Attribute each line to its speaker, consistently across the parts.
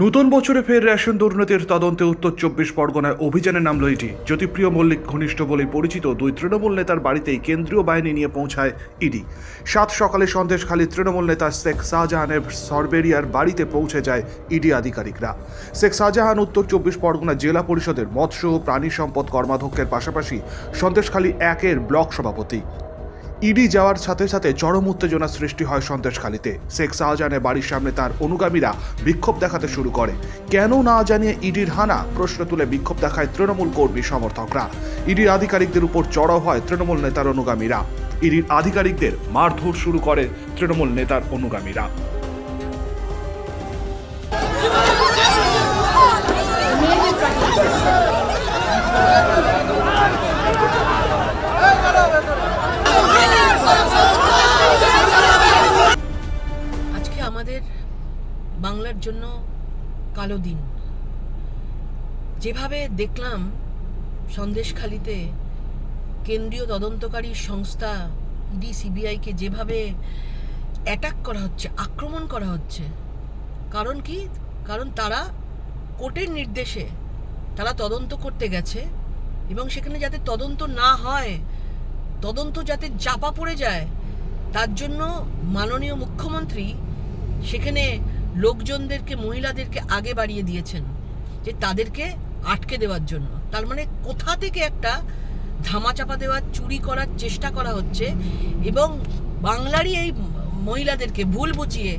Speaker 1: নতুন বছরে ফের রেশন দুর্নীতির তদন্তে উত্তর ২৪ পরগনায় অভিযানে নামল ইডি। জ্যোতিপ্রিয় মল্লিক ঘনিষ্ঠ বলে পরিচিত দুই তৃণমূল নেতার বাড়িতেই কেন্দ্রীয় বাহিনী নিয়ে পৌঁছায় ইডি। সাত সকালে সন্দেশখালী তৃণমূল নেতা শেখ শাহজাহানের সরবেরিয়ার বাড়িতে পৌঁছে যায় ইডি আধিকারিকরা। শেখ শাহজাহান উত্তর ২৪ পরগনা জেলা পরিষদের মৎস্য ও প্রাণী সম্পদ কর্মাধ্যক্ষের পাশাপাশি সন্দেশখালী ১-এর ব্লক সভাপতি। ইডি যাওয়ার সাথে সাথে চরম উত্তেজনা সৃষ্টি হয় সন্দেশখালীতে। শেখ শাহজাহানের বাড়ির সামনে তার অনুগামীরা বিক্ষোভ দেখাতে শুরু করে। কেন না জানিয়ে ইডির হানা প্রশ্ন তুলে বিক্ষোভ দেখায় তৃণমূল কর্মী সমর্থকরা। ইডির আধিকারিকদের উপর চড়াও হয় তৃণমূল নেতার অনুগামীরা। ইডির আধিকারিকদের মারধর শুরু করে তৃণমূল নেতার অনুগামীরা।
Speaker 2: আমাদের বাংলার জন্য কালো দিন। যেভাবে দেখলাম সন্দেশখালীতে কেন্দ্রীয় তদন্তকারী সংস্থা ইডি সিবিআইকে যেভাবে অ্যাটাক করা হচ্ছে, আক্রমণ করা হচ্ছে, কারণ কি? কারণ তারা কোর্টের নির্দেশে তারা তদন্ত করতে গেছে এবং সেখানে যাতে তদন্ত না হয়, তদন্ত যাতে চাপা পড়ে যায়, তার জন্য মাননীয় মুখ্যমন্ত্রী সেখানে লোকজনদেরকে, মহিলাদেরকে আগে বাড়িয়ে দিয়েছেন যে তাদেরকে আটকে দেওয়ার জন্য। তার মানে কোথা থেকে একটা ধামাচাপা দেওয়ার, চুরি করার চেষ্টা করা হচ্ছে এবং বাংলারই এই মহিলাদেরকে ভুল বুঝিয়ে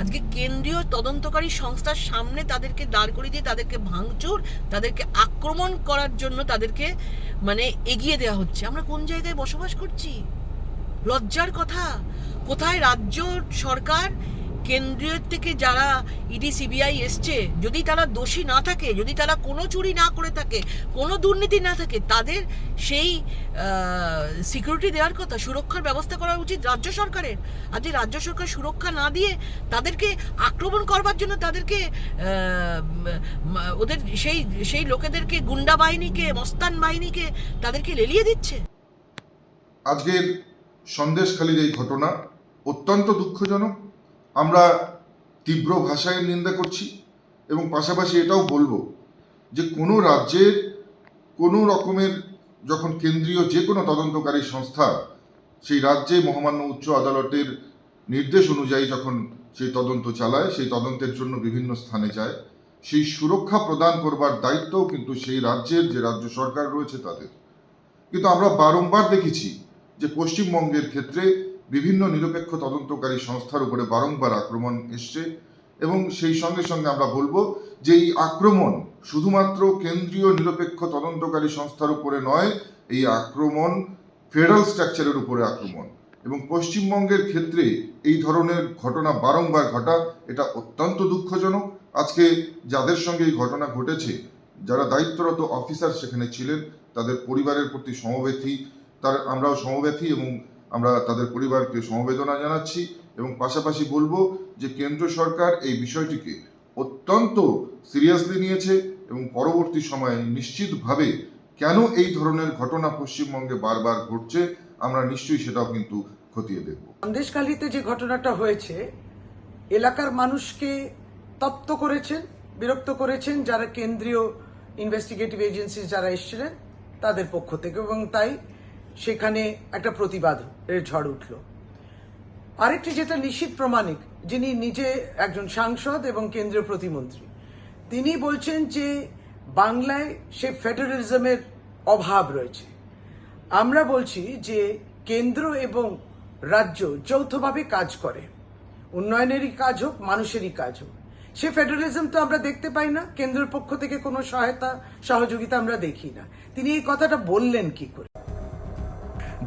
Speaker 2: আজকে কেন্দ্রীয় তদন্তকারী সংস্থার সামনে তাদেরকে দাঁড় করিয়ে দিয়ে তাদেরকে ভাঙচুর, তাদেরকে আক্রমণ করার জন্য তাদেরকে এগিয়ে দেওয়া হচ্ছে। আমরা কোন জায়গায় বসবাস করছি? লজ্জার কথা। কোথায় রাজ্য সরকার, কেন্দ্রীয় থেকে যারা ইডি সিবিআই এসছে, যদি তারা দোষী না থাকে, যদি তারা কোনো চুরি না করে থাকে, কোনো দুর্নীতি না থাকে, তাদের সেই সিকিউরিটি দেওয়ার কথা, সুরক্ষার ব্যবস্থা করা উচিত রাজ্য সরকারের। আজ রাজ্য সরকার সুরক্ষা না দিয়ে তাদেরকে আক্রমণ করবার জন্য তাদেরকে ওদের সেই লোকেদেরকে, গুন্ডা বাহিনীকে, মস্তান বাহিনীকে তাদেরকে লেলিয়ে দিচ্ছে।
Speaker 3: আজকের সন্দেশখালীর এই ঘটনা অত্যন্ত দুঃখজনক। আমরা তীব্র ভাষায় নিন্দা করছি এবং পাশাপাশি এটাও বলবো যে কোনো রাজ্যের কোনো রকমের যখন কেন্দ্রীয় যে কোনো তদন্তকারী সংস্থা সেই রাজ্যে মহামান্য উচ্চ আদালতের নির্দেশ অনুযায়ী যখন সেই তদন্ত চালায়, সেই তদন্তের জন্য বিভিন্ন স্থানে যায়, সেই সুরক্ষা প্রদান করবার দায়িত্বও কিন্তু সেই রাজ্যের যে রাজ্য সরকার রয়েছে তাদের। কিন্তু আমরা বারংবার দেখেছি যে পশ্চিমবঙ্গের ক্ষেত্রে বিভিন্ন নিরপেক্ষ তদন্তকারী সংস্থার উপরে বারংবার আক্রমণ এসছে এবং সেই সঙ্গে সঙ্গে আমরা বলবো যে এই আক্রমণ শুধুমাত্র কেন্দ্রীয় নিরপেক্ষ তদন্তকারী সংস্থার উপরে নয়, এই আক্রমণ ফেডারেল স্ট্রাকচারের উপরে আক্রমণ। এবং পশ্চিমবঙ্গের ক্ষেত্রে এই ধরনের ঘটনা বারংবার ঘটা, এটা অত্যন্ত দুঃখজনক। আজকে যাদের সঙ্গে এই ঘটনা ঘটেছে, যারা দায়িত্বরত অফিসার সেখানে ছিলেন, তাদের পরিবারের প্রতি আমরাও সমব্যথী এবং আমরা তাদের পরিবারকে সমবেদনা জানাচ্ছি এবং পাশাপাশি বলবো যে কেন্দ্র সরকার এই বিষয়টিকে অত্যন্ত সিরিয়াসলি নিয়েছে এবং পরবর্তী সময়ে নিশ্চিতভাবে কেন এই ধরনের ঘটনা পশ্চিমবঙ্গে বারবার ঘটছে আমরা নিশ্চয়ই সেটাও কিন্তু খতিয়ে দেখব।
Speaker 4: সন্দেশখালীতে যে ঘটনাটা হয়েছে, এলাকার মানুষকে তপ্ত করেছেন, বিরক্ত করেছেন যারা কেন্দ্রীয় ইনভেস্টিগেটিভ এজেন্সি যারা এসেছিলেন তাদের পক্ষ থেকে, এবং তাই সেখানে একটা প্রতিবাদের ঝড় উঠল। আরেকটি যেটা নিশ্চিত প্রমাণিক, যিনি নিজে একজন সাংসদ এবং কেন্দ্রীয় প্রতিমন্ত্রী, তিনি বলছেন যে বাংলায় সে ফেডারেলিজমের অভাব রয়েছে। আমরা বলছি যে কেন্দ্র এবং রাজ্য যৌথভাবে কাজ করে, উন্নয়নেরই কাজ হোক, মানুষেরই কাজ হোক। সে ফেডারেলিজম তো আমরা দেখতে পাই না, কেন্দ্রের পক্ষ থেকে কোনো সহায়তা সহযোগিতা আমরা দেখি না। তিনি এই কথাটা বললেন কি করে?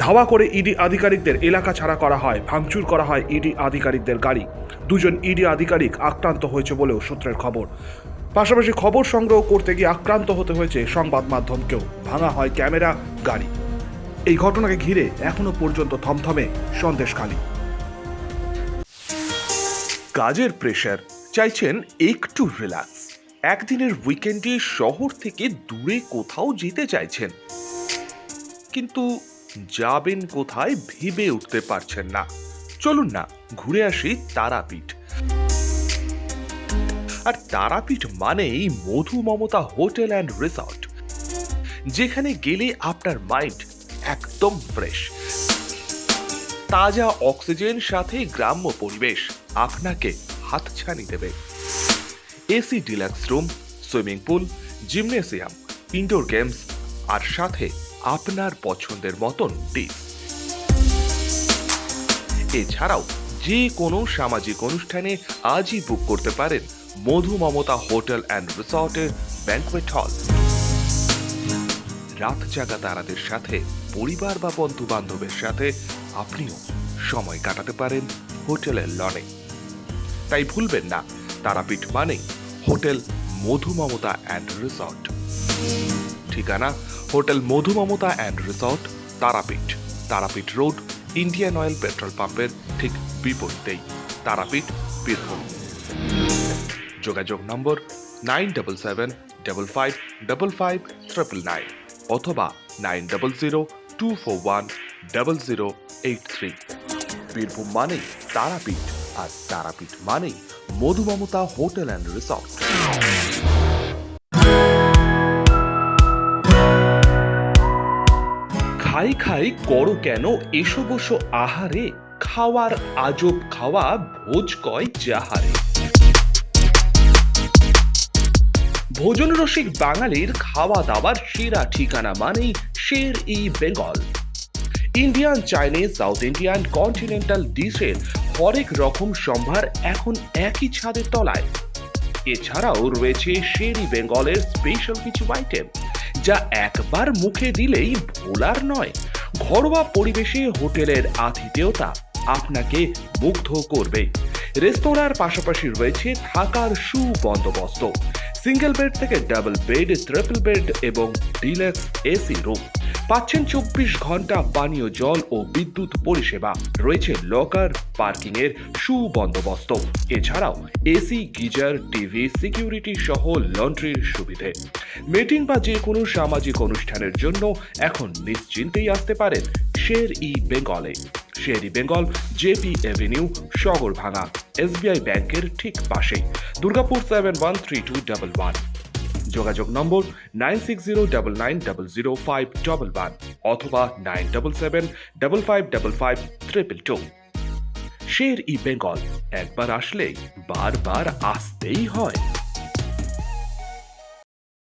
Speaker 1: ধাওয়া করে ইডি আধিকারিকদের এলাকা ছাড়া করা হয়, ভাঙচুর করা হয় ইডি আধিকারিকদের গাড়ি। দুজন ইডি আধিকারিক আক্রান্ত হয়েছে বলেও সূত্রের খবর। পাশাপাশি খবর সংগ্রহ করতে গিয়ে আক্রান্ত হতে হয়েছে সংবাদ মাধ্যমকেও। ভাঙা হয় ক্যামেরা, গাড়ি। এই ঘটনাকে ঘিরে এখনো পর্যন্ত থমথমে সন্দেশখালী। কাজের প্রেশার, চাইছেন একটু রিল্যাক্স, একদিনের উইকেন্ডে শহর থেকে দূরে কোথাও যেতে চাইছেন, কিন্তু যাবেন কোথায় ভেবে উঠতে পারছেন না। চলুন না ঘুরে আসি তারাপীঠ।
Speaker 5: আর তারাপীঠ মানেই মধু মমতা হোটেল অ্যান্ড রিসর্ট, যেখানে গেলে আপনার মাইন্ড একদম ফ্রেশ। তাজা অক্সিজেন সাথে গ্রাম্য পরিবেশ আপনাকে হাতছানি দেবে। AC deluxe room, swimming pool, gymnasium, indoor games আর সাথে আপনার পছন্দের মতন ডিশ। এছাড়াও যে কোনো সামাজিক অনুষ্ঠানে আজই বুক করতে পারেন মধু মমতা হোটেল অ্যান্ড রিসর্টের ব্যাংকোয়েট হল। রাত জাগা তারাদের সাথে, পরিবার বা বন্ধু বান্ধবের সাথে আপনিও সময় কাটাতে পারেন হোটেলের লনে। তাই ভুলবেন না, তারাপীঠ মানে hotel Madhu Mamata and resort. ঠিকানা hotel Madhu Mamata and resort, Tarapith, Tarapith road, Indian Oil petrol পাম্পের ঠিক বিপরীতেই, তারাপীঠ, বীরভূম। যোগাযোগ নম্বর 9775555599 অথবা 9002410083। বীরভূম মানেই তারাপীঠ, আর তারাপীঠ মানেই মধু মমতা হোটেল অ্যান্ড রিসর্ট। খাই খাই করো কেন এসো বসো আহারে, খাওয়ার আজব খাওয়া ভোজ কয় যাহারে। ভোজন রসিক বাঙালির খাওয়া দাওয়ার সেরা ঠিকানা মানেই Sher e Bengal. Indian, Chinese, South Indian, continental ডিশের হরেক রকম সম্ভার এখন একই ছাদের তলায়। এছাড়াও রয়েছে শের ই বেঙ্গলের স্পেশাল কিছু আইটেম, যা একবার মুখে দিলেই ভোলার নয়। ঘরোয়া পরিবেশে হোটেলের আতিথেয়তা আপনাকে মুগ্ধ করবে। রেস্তোরাঁর পাশাপাশি রয়েছে থাকার সুবন্দোবস্ত, সিঙ্গেল বেড থেকে ডাবল বেড, ট্রিপল বেড এবং ডিলাক্স এসি রুম। পাচ্ছেন 24 ঘন্টা পানীয় জল ও বিদ্যুৎ পরিষেবা। রয়েছে লকার, পার্কিং এর সুবন্দোবস্ত। এছাড়াও এসি, গিজার, টিভি, সিকিউরিটি সহ লন্ড্রির সুবিধে। মিটিং বা যে কোনো সামাজিক অনুষ্ঠানের জন্য এখন নিশ্চিন্তেই আসতে পারেন শের ই বেঙ্গলে। Sher e Bengal, JP avenue, Sagarbhanga, SBI ব্যাংকের ঠিক পাশে, দুর্গাপুর 713211। যোগাযোগ নম্বর 9609900511 অথবা 9775555222। শের ই বেঙ্গল, একবার আসলেই বারবার আসতেই হয়।